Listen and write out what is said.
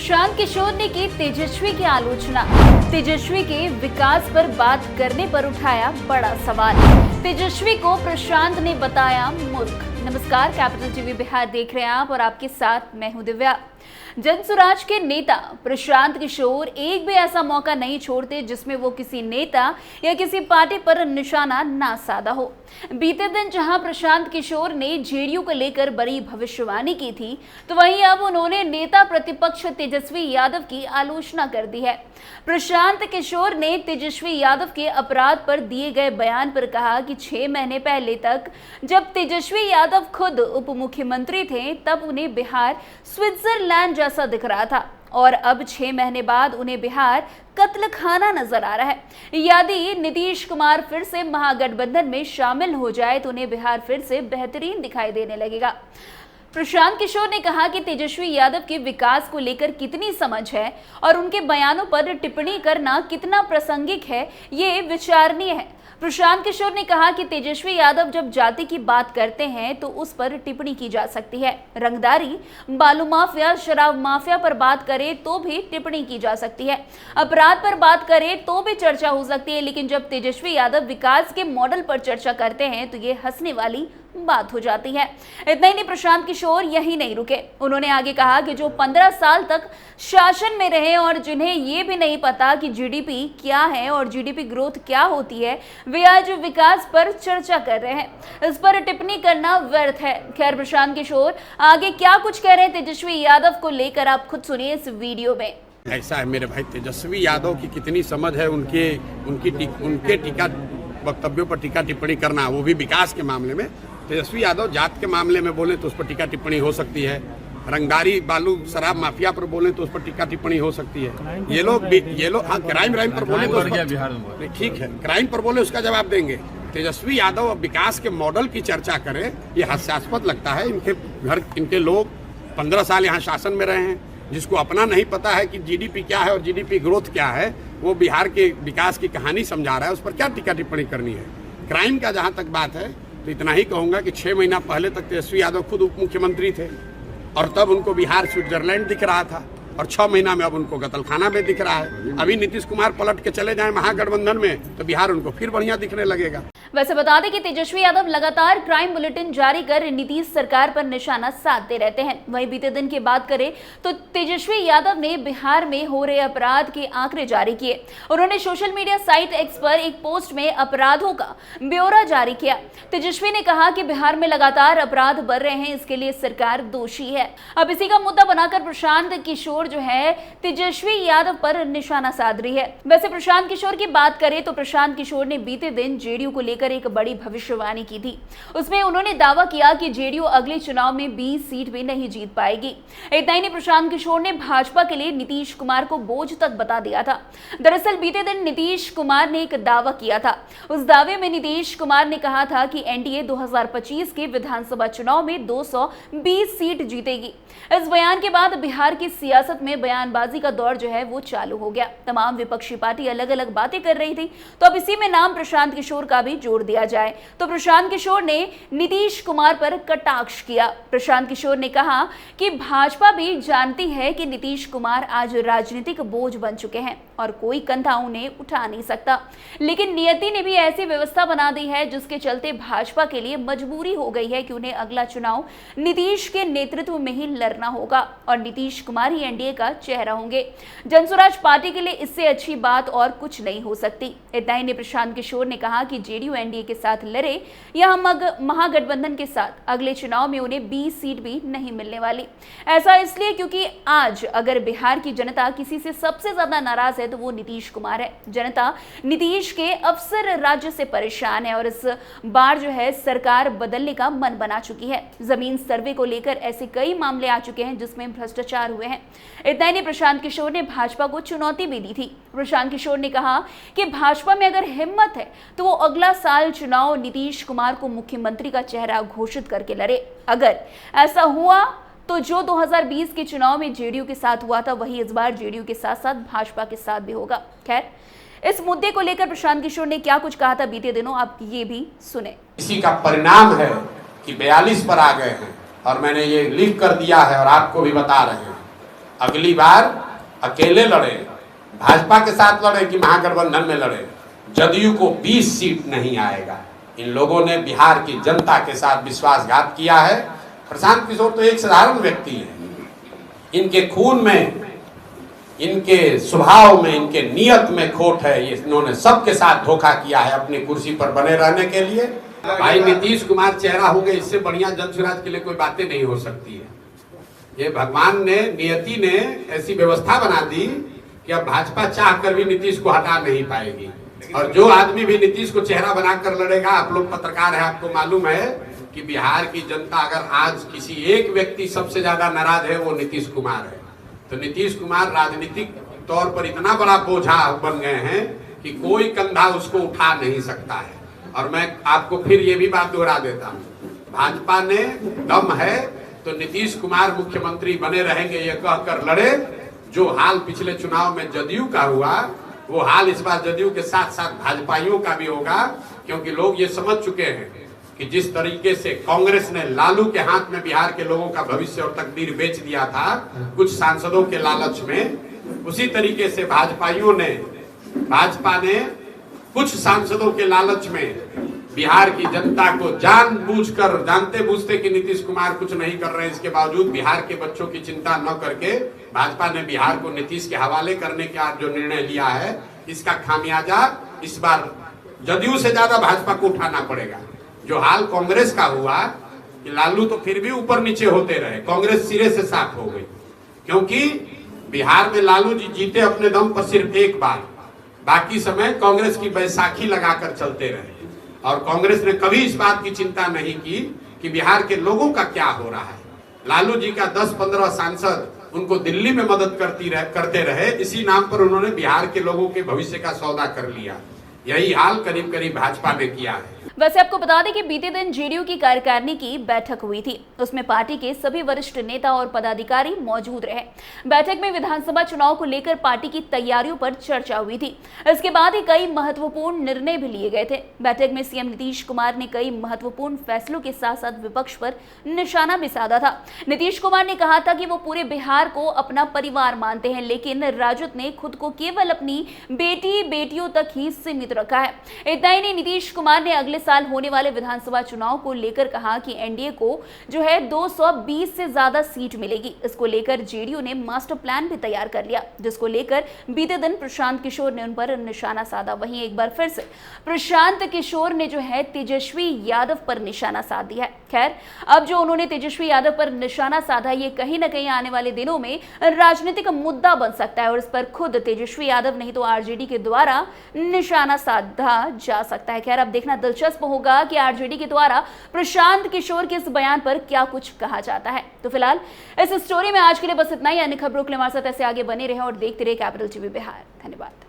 प्रशांत किशोर ने की तेजस्वी की आलोचना। तेजस्वी के विकास पर बात करने पर उठाया बड़ा सवाल। तेजस्वी को प्रशांत ने बताया मूर्ख। नमस्कार, कैपिटल टीवी बिहार देख रहे हैं आप और आपके साथ मैं हूं दिव्या। जनसुराज के नेता प्रशांत किशोर एक भी ऐसा मौका नहीं छोड़ते जिसमें वो किसी नेता या किसी पार्टी पर निशाना ना साधा हो। बीते दिन जहां प्रशांत किशोर ने जेडीयू को लेकर बड़ी भविष्यवाणी की थी, तो वहीं अब उन्होंने नेता प्रतिपक्ष तेजस्वी यादव की आलोचना कर दी है। प्रशांत किशोर ने तेजस्वी यादव के अपराध पर दिए गए बयान पर कहा कि 6 महीने पहले तक जब तेजस्वी यादव खुद उप मुख्यमंत्री थे, तब उन्हें बिहार स्विट्जरलैंड जैसा दिख रहा था और अब 6 महीने बाद उन्हें बिहार कत्ल खाना नजर आ रहा है। यदि नीतीश कुमार फिर से महागठबंधन में शामिल हो जाए तो उन्हें बिहार फिर से बेहतरीन दिखाई देने लगेगा। प्रशांत किशोर ने कहा कि तेजस्वी यादव के विकास को लेकर कितनी समझ है और उनके बयानों पर टिप्पणी करना कितना प्रासंगिक है, ये विचारणीय है। प्रशांत किशोर ने कहा कि तेजस्वी यादव जब जाति की बात करते हैं तो उस पर टिप्पणी की जा सकती है। रंगदारी, बालू माफिया, शराब माफिया पर बात करें तो भी टिप्पणी की जा सकती है। अपराध पर बात करें तो भी चर्चा हो सकती है, लेकिन जब तेजस्वी यादव विकास के मॉडल पर चर्चा करते हैं तो ये हंसने वाली बात हो जाती है। इतना ही नहीं, प्रशांत किशोर यही नहीं रुके। उन्होंने आगे कहा कि जो 15 साल तक शासन में रहे और जिन्हें ये भी नहीं पता कि जीडीपी क्या है और जीडीपी ग्रोथ क्या होती है, वे आज विकास पर चर्चा कर रहे हैं। इस पर टिप्पणी करना व्यर्थ है। खैर, प्रशांत किशोर आगे क्या कुछ कह रहे हैं तेजस्वी यादव को लेकर आप खुद सुनिए इस वीडियो में। ऐसा है मेरे भाई, तेजस्वी यादव की कितनी समझ है उनके टीका वक्तव्यों पर टीका टिप्पणी करना, वो भी विकास के मामले में। तेजस्वी यादव जात के मामले में बोले तो उस पर टीका टिप्पणी हो सकती है। रंगदारी, बालू, शराब माफिया पर बोले तो उस पर टीका टिप्पणी हो सकती है। ये लोग हाँ, क्राइम पर बोले तो ठीक है, क्राइम पर बोले उसका जवाब देंगे। तेजस्वी यादव अब विकास के मॉडल की चर्चा करें, ये हास्यास्पद लगता है। इनके लोग 15 साल यहाँ शासन में रहे हैं, जिसको अपना नहीं पता है कि जीडीपी क्या है और जीडीपी ग्रोथ क्या है, वो बिहार के विकास की कहानी समझा रहा है। उस पर क्या टीका टिप्पणी करनी है। क्राइम का जहाँ तक बात है तो इतना ही कहूँगा कि 6 महीना पहले तक तेजस्वी यादव खुद उप मुख्यमंत्री थे और तब उनको बिहार स्विट्जरलैंड दिख रहा था और 6 महीना में अब उनको कत्लखाना में दिख रहा है। अभी नीतीश कुमार पलट के चले जाएं महागठबंधन में तो बिहार उनको फिर बढ़िया दिखने लगेगा। वैसे बता दें कि तेजस्वी यादव लगातार क्राइम बुलेटिन जारी कर नीतीश सरकार पर निशाना साधते रहते हैं। वहीं बीते दिन की बात करें तो तेजस्वी यादव ने बिहार में हो रहे अपराध के आंकड़े जारी किए। उन्होंने सोशल मीडिया साइट एक्स पर एक पोस्ट में अपराधों का ब्यौरा जारी किया। तेजस्वी ने कहा कि बिहार में लगातार अपराध बढ़ रहे हैं, इसके लिए सरकार दोषी है। अब इसी का मुद्दा बनाकर प्रशांत किशोर जो है तेजस्वी यादव पर निशाना साध रही है। वैसे प्रशांत किशोर की बात करें तो प्रशांत किशोर ने बीते दिन जेडीयू को लेकर एक बड़ी भविष्यवाणी की थी। उसमें उन्होंने दावा किया कि जेडीयू अगले चुनाव में 20 सीट भी नहीं जीत पाएगी। इतना ही नहीं, प्रशांत किशोर ने भाजपा के लिए नीतीश कुमार को बोझ तक बता दिया था। दरअसल बीते दिन नीतीश कुमार ने एक दावा किया था। उस दावे में नीतीश कुमार ने कहा था कि एनडीए 2025 के विधानसभा चुनाव में 220 सीट जीतेगी। इस बयान के बाद बिहार की सियासत में बयानबाजी का दौर जो है वो चालू हो गया। तमाम विपक्षी पार्टी अलग अलग बातें कर रही थी, तो अब इसी में नाम प्रशांत किशोर का भी जोड़ दिया जाए तो प्रशांत किशोर ने नीतीश कुमार पर कटाक्ष किया। प्रशांत किशोर ने कहा कि भाजपा भी जानती है कि नीतीश कुमार आज राजनीतिक बोझ बन चुके हैं और कोई कंधा उन्हें उठा नहीं सकता, लेकिन नियति ने भी ऐसी व्यवस्था बना दी है जिसके चलते भाजपा के लिए मजबूरी हो गई है कि उन्हें अगला चुनाव नीतीश के नेतृत्व में ही लड़ना होगा और नीतीश कुमार ही एनडीए का चेहरा होंगे। जनसुराज पार्टी के लिए इससे अच्छी बात और कुछ नहीं हो सकती। इतना ही नहीं, प्रशांत किशोर ने कहा कि जेडीयू एनडीए के साथ लड़े या महागठबंधन के साथ, अगले चुनाव में उन्हें 20 सीट भी नहीं मिलने वाली। ऐसा इसलिए क्योंकि आज अगर बिहार की जनता किसी से सबसे ज्यादा नाराज है तो वो नीतीश कुमार है। जनता नीतीश के अफसर राज्य से परेशान है और इस बार जो है सरकार बदलने का मन बना चुकी है। जमीन सर्वे को लेकर ऐसे कई मामले आ चुके हैं जिसमें भ्रष्टाचार हुए हैं। इतना ही नहीं, प्रशांत किशोर ने भाजपा को चुनौती भी दी थी। प्रशांत किशोर ने कहा कि भाजपा में अगर हिम्मत है तो वो अगला साल चुनाव नीतीश कुमार को मुख्यमंत्री का चेहरा घोषित करके लड़े। अगर ऐसा हुआ तो जो 2020 के चुनाव में जेडीयू के साथ हुआ था वही इस बार जेडीयू के साथ साथ भाजपा के साथ भी होगा। खैर, इस मुद्दे को लेकर प्रशांत किशोर ने क्या कुछ कहा था बीते दिनों, आप ये भी सुने। इसी का परिणाम है कि 42 पर आ गए हैं और मैंने ये लिख कर दिया है और आपको भी बता रहे हैं। अगली बार अकेले लड़े, भाजपा के साथ लड़े कि महागठबंधन में लड़े, जदयू को 20 सीट नहीं आएगा। इन लोगों ने बिहार की जनता के साथ विश्वासघात किया है। प्रशांत किशोर तो एक साधारण व्यक्ति है, इनके खून में, इनके स्वभाव में, इनके नियत में खोट है। ये इन्होंने सबके साथ धोखा किया है अपनी कुर्सी पर बने रहने के लिए। भाई नीतीश कुमार चेहरा हो गए, इससे बढ़िया जन स्वराज के लिए कोई बातें नहीं हो सकती है। ये भगवान ने, नियति ने ऐसी व्यवस्था बना दी कि अब भाजपा चाह कर भी नीतीश को हटा नहीं पाएगी। और जो आदमी भी नीतीश को चेहरा बनाकर लड़ेगा, आप लोग पत्रकार है, आपको मालूम है कि बिहार की जनता अगर आज किसी एक व्यक्ति सबसे ज्यादा नाराज है वो नीतीश कुमार है। तो नीतीश कुमार राजनीतिक तौर पर इतना बड़ा बोझा बन गए हैं कि कोई कंधा उसको उठा नहीं सकता है। और मैं आपको फिर ये भी बात दोहरा देता हूँ, भाजपा ने दम है तो नीतीश कुमार मुख्यमंत्री बने रहेंगे ये कहकर लड़े। जो हाल पिछले चुनाव में जदयू का हुआ, वो हाल इस बार जदयू के साथ साथ भाजपाइयों का भी होगा, क्योंकि लोग ये समझ चुके हैं कि जिस तरीके से कांग्रेस ने लालू के हाथ में बिहार के लोगों का भविष्य और तकदीर बेच दिया था कुछ सांसदों के लालच में, उसी तरीके से भाजपा ने कुछ सांसदों के लालच में बिहार की जनता को जानबूझकर, जानते बूझते कि नीतीश कुमार कुछ नहीं कर रहे हैं, इसके बावजूद बिहार के बच्चों की चिंता न करके भाजपा ने बिहार को नीतीश के हवाले करने का जो निर्णय लिया है, इसका खामियाजा इस बार जदयू से ज्यादा भाजपा को उठाना पड़ेगा। जो हाल कांग्रेस का हुआ कि लालू तो फिर भी ऊपर नीचे होते रहे, कांग्रेस सिरे से साफ हो गई, क्योंकि बिहार में लालू जी जीते अपने दम पर सिर्फ एक बार, बाकी समय कांग्रेस की बैसाखी लगाकर चलते रहे। और कांग्रेस ने कभी इस बात की चिंता नहीं की कि बिहार के लोगों का क्या हो रहा है। लालू जी का 10-15 सांसद उनको दिल्ली में मदद करते रहे, इसी नाम पर उन्होंने बिहार के लोगों के भविष्य का सौदा कर लिया। यही हाल करीब करीब भाजपा ने किया है। वैसे आपको बता दें कि बीते दिन जेडीयू की कार्यकारिणी की बैठक हुई थी। उसमें पार्टी के सभी वरिष्ठ नेता और पदाधिकारी मौजूद रहे। बैठक में विधानसभा चुनाव को लेकर पार्टी की तैयारियों पर चर्चा हुई थी। इसके बाद ही कई महत्वपूर्ण निर्णय भी लिए गए थे। बैठक में सीएम नीतीश कुमार ने कई महत्वपूर्ण फैसलों के साथ साथ विपक्ष पर निशाना भी साधा था। नीतीश कुमार ने कहा था कि वो पूरे बिहार को अपना परिवार मानते हैं, लेकिन राजद ने खुद को केवल अपनी बेटियों तक ही सीमित रखा है। इतना ही नहीं, नीतीश कुमार ने अगले साल होने वाले विधानसभा चुनाव को लेकर कहा कि एनडीए को जो है 220 से ज्यादा सीट मिलेगी। इसको लेकर जेडीयू ने मास्टर प्लान भी तैयार कर लिया, जिसको लेकर बीते दिन प्रशांत किशोर ने उन पर निशाना साधा। वहीं एक बार फिर से प्रशांत किशोर ने जो है तेजस्वी यादव पर निशाना साध दिया है। खैर, अब जो उन्होंने तेजस्वी यादव पर निशाना साधा, ये कहीं ना कहीं आने वाले दिनों में राजनीतिक मुद्दा बन सकता है और इस पर खुद तेजस्वी यादव नहीं तो आरजेडी के द्वारा निशाना साधा जा सकता है। खैर, अब देखना दिलचस्प होगा कि आरजेडी के द्वारा प्रशांत किशोर के इस बयान पर क्या कुछ कहा जाता है। तो फिलहाल इस स्टोरी में आज के लिए बस इतना ही। अन्य खबरों के लिए हमारे साथ ऐसे आगे बने रहे और देखते रहे कैपिटल टीवी बिहार। धन्यवाद।